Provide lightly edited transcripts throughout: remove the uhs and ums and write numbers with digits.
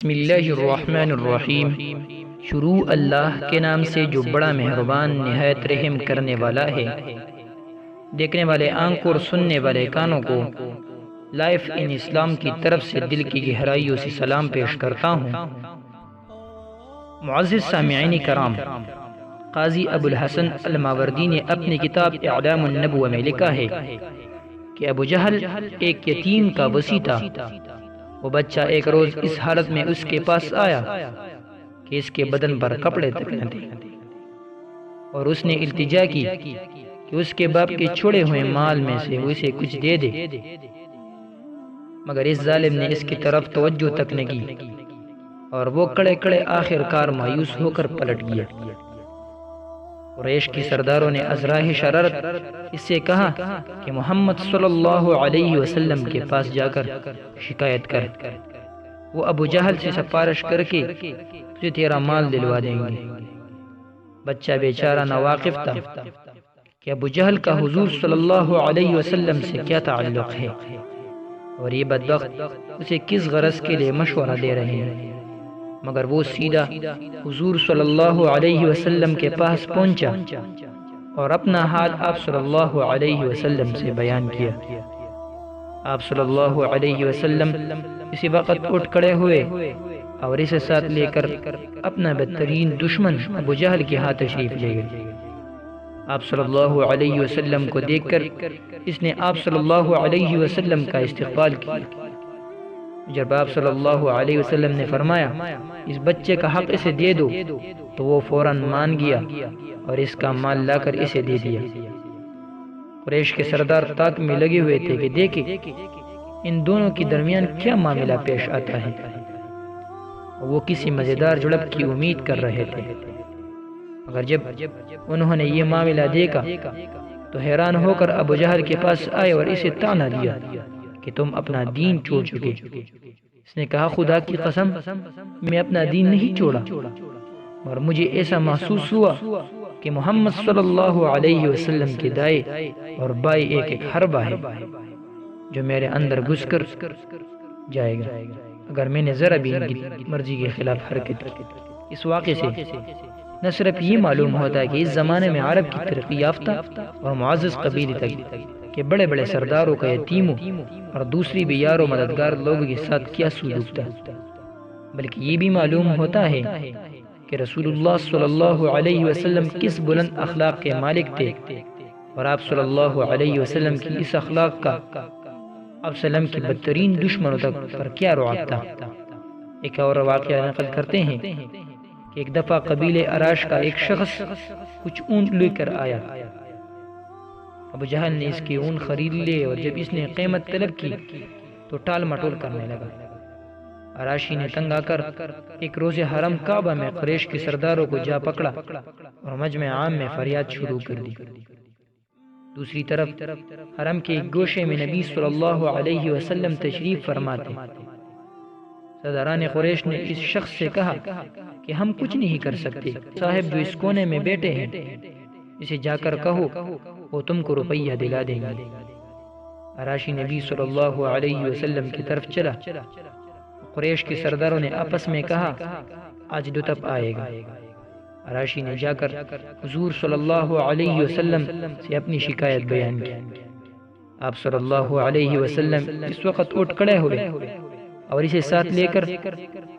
بسم اللہ الرحمن الرحیم۔ شروع اللہ کے نام سے جو بڑا مہربان نہایت رحم کرنے والا ہے۔ دیکھنے والے آنکھوں اور سننے والے کانوں کو لائف ان اسلام کی طرف سے دل کی گہرائیوں سے سلام پیش کرتا ہوں۔ معزز سامعین کرام، قاضی ابو الحسن الماوردی نے اپنی کتاب اعلام النبوہ میں لکھا ہے کہ ابو جہل ایک یتیم کا وصی تھا۔ وہ بچہ ایک روز اس حالت میں اس کے پاس آیا کہ اس کے بدن پر کپڑے تک نہ تھے، اور اس نے التجا کی کہ اس کے باپ کے چھوڑے ہوئے مال میں سے اسے کچھ دے دے، مگر اس ظالم نے اس کی طرف توجہ تک نہ کی، اور وہ کڑے کڑے آخر کار مایوس ہو کر پلٹ گیا۔ قریش کی سرداروں نے ازراہ شرارت اس سے کہا کہ محمد صلی اللہ علیہ وسلم کے پاس جا کر شکایت کر، وہ ابو جہل سے سفارش کر کے تجھے تیرا مال دلوا دیں گے۔ بچہ بیچارہ ناواقف تھا کہ ابو جہل کا حضور صلی اللہ علیہ وسلم سے کیا تعلق ہے، اور یہ بدبخت اسے کس غرض کے لیے مشورہ دے رہے ہیں، مگر وہ سیدھا حضور صلی اللہ علیہ وسلم کے پاس پہنچا اور اپنا حال آپ صلی اللہ علیہ وسلم سے بیان کیا۔ آپ صلی اللہ علیہ وسلم اسی وقت اٹھ کھڑے ہوئے اور اسے ساتھ لے کر اپنا بدترین دشمن ابو جہل کے ہاتھ تشریف لے گئے۔ آپ صلی اللہ علیہ وسلم کو دیکھ کر اس نے آپ صلی اللہ علیہ وسلم کا استقبال کیا۔ جب آپ صلی اللہ علیہ وسلم نے فرمایا اس بچے کا حق اسے دے دو، تو وہ فوراً مان گیا اور اس کا مال لا کر اسے دے دیا۔ قریش کے سردار تاک میں لگے ہوئے تھے کہ دیکھیں ان دونوں کے درمیان کیا معاملہ پیش آتا ہے۔ وہ کسی مزیدار جھڑپ کی امید کر رہے تھے، مگر جب انہوں نے یہ معاملہ دیکھا تو حیران ہو کر ابو جہل کے پاس آئے اور اسے طعنہ دیا کہ تم اپنا دین چھوڑ چکے۔ اس نے کہا خدا کی قسم میں اپنا دین نہیں چھوڑا، اور مجھے ایسا محسوس ہوا کہ محمد صلی اللہ علیہ وسلم کے دائیں اور بائیں ایک ایک حربہ ہے جو میرے اندر گھس کر جائے گا اگر میں نے ذرا بھی ان کی مرضی کے خلاف حرکت کی۔ اس واقعے سے نہ صرف یہ معلوم ہوتا ہے کہ اس زمانے میں عرب کی ترقی یافتہ اور معزز قبیلے تک کہ بڑے بڑے سرداروں کا یتیموں اور دوسری بھی یار و مددگار لوگوں کے ساتھ کیا سلوک تھا، بلکہ یہ بھی معلوم ہوتا ہے کہ رسول اللہ صلی اللہ علیہ وسلم کس بلند اخلاق کے مالک تھے، اور آپ صلی اللہ علیہ وسلم کی اس اخلاق کا ابسلم کی بدترین دشمنوں تک پر کیا رعب تھا۔ ایک اور واقعہ نقل کرتے ہیں کہ ایک دفعہ قبیلے اراش کا ایک شخص کچھ اونٹ لے کر آیا۔ ابو جہل نے اس کی اون خرید لے، اور جب اس نے قیمت طلب کی تو ٹال مٹول کرنے لگا۔ اراشی نے تنگ آ کر ایک روز حرم کعبہ میں قریش کے سرداروں کو جا پکڑا اور مجمع عام میں فریاد شروع کر دی۔ دوسری طرف حرم کے ایک گوشے میں نبی صلی اللہ علیہ وسلم تشریف فرماتے۔ سرداران قریش نے اس شخص سے کہا کہ ہم کچھ نہیں کر سکتے، صاحب جو اس کونے میں بیٹھے ہیں اسے جا کر کہو وہ تم کو روپیہ دلا دیں گے۔ اراشی نبی صلی اللہ علیہ وسلم کی طرف چلا۔ قریش کے سرداروں نے آپس میں کہا آج دتب آئے گا۔ اراشی نے جا کر حضور صلی اللہ علیہ وسلم سے اپنی شکایت بیان کی۔ آپ صلی اللہ علیہ وسلم اس وقت اٹھ کھڑے ہوئے اور اسے ساتھ لے کر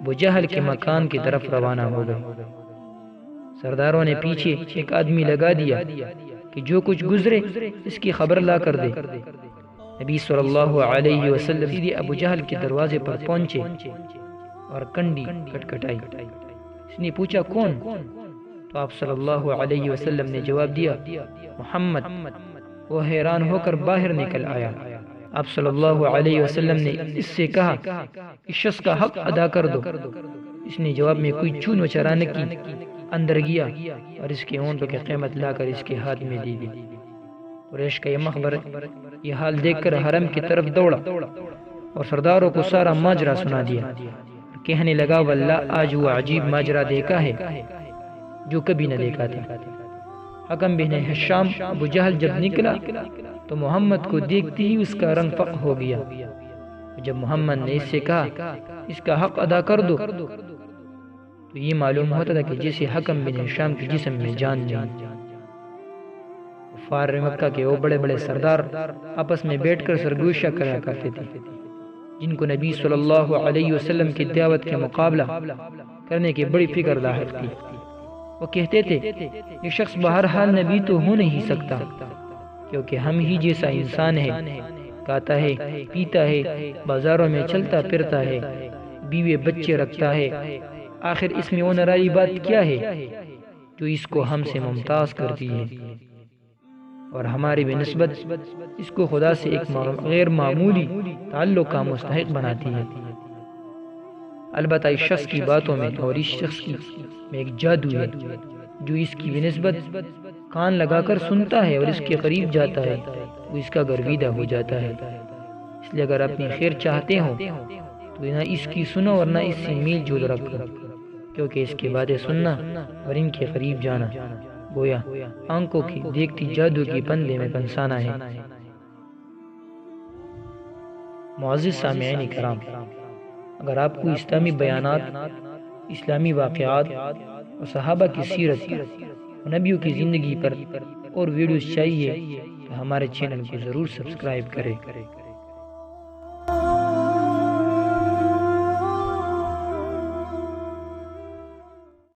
ابو جہل کے مکان کی طرف روانہ ہو گئے۔ سرداروں نے پیچھے ایک آدمی لگا دیا کہ جو کچھ گزرے اس کی خبر لا کر دے۔ نبی صلی اللہ علیہ وسلم سیدھے ابو جہل کے دروازے پر پہنچے اور کنڈی کٹکھٹائی۔ اس نے پوچھا کون؟ تو آپ صلی اللہ علیہ وسلم نے جواب دیا محمد۔ وہ حیران ہو کر باہر نکل آیا۔ آپ صلی اللہ علیہ وسلم نے اس سے کہا اس شخص کا حق ادا کر دو۔ اس نے جواب میں کوئی چون و چرا نہ کی، اندر گیا اور اس کے اونٹوں کی قیمت لا کر اس کے ہاتھ میں دی گئی۔ قریش کا یہ مخبر یہ حال دیکھ کر حرم کی طرف دوڑا اور سرداروں کو سارا ماجرا سنا دیا، کہنے لگا واللہ آج وہ عجیب ماجرا دیکھا ہے جو کبھی نہ دیکھا تھا۔ حکم بن حشام ابو جہل جب نکلا تو محمد کو دیکھتے ہی اس کا رنگ فق ہو گیا جب محمد نے اس سے کہا اس کا حق ادا کر دو تو یہ معلوم ہوتا تھا کہ جیسے حکم بن ہشام کے جسم میں جان نہیں۔ کفار مکہ کے وہ بڑے بڑے سردار آپس میں بیٹھ کر سرگوشیاں کرا کرتے تھے، جن کو نبی صلی اللہ علیہ وسلم کی دعوت کے مقابلہ کرنے کی بڑی فکر ظاہر تھی۔ وہ کہتے تھے یہ شخص بہرحال نبی تو ہو نہیں سکتا، کیونکہ ہم ہی جیسا انسان ہے، کھاتا ہے، پیتا ہے، بازاروں میں چلتا پھرتا ہے، بیوی بچے رکھتا ہے، آخر اس میں وہ نرالی بات کیا ہے جو اس کو ہم سے ممتاز کرتی ہے اور ہماری بنسبت اس کو خدا سے ایک غیر معمولی تعلق کا مستحق بناتی ہے۔ البتہ اس شخص کی باتوں میں اور اس شخص کی میں ایک جادو ہے جو اس کی بنسبت کان لگا کر سنتا ہے اور اس کے قریب جاتا ہے وہ اس کا گرویدہ ہو جاتا ہے۔ اس لیے اگر اپنی خیر چاہتے ہو تو نہ اس کی سنو اور نہ اس سے میل جول رکھو، کیونکہ اس کے باتیں سننا اور ان کے قریب جانا گویا آنکھوں کی دیکھتی جادو کی پندے میں پنسانا ہے۔ معزز سامعین کرام، اگر آپ کو اسلامی بیانات، اسلامی واقعات اور صحابہ کی سیرت اور نبیوں کی زندگی پر اور ویڈیوز چاہیے تو ہمارے چینل کو ضرور سبسکرائب کریں۔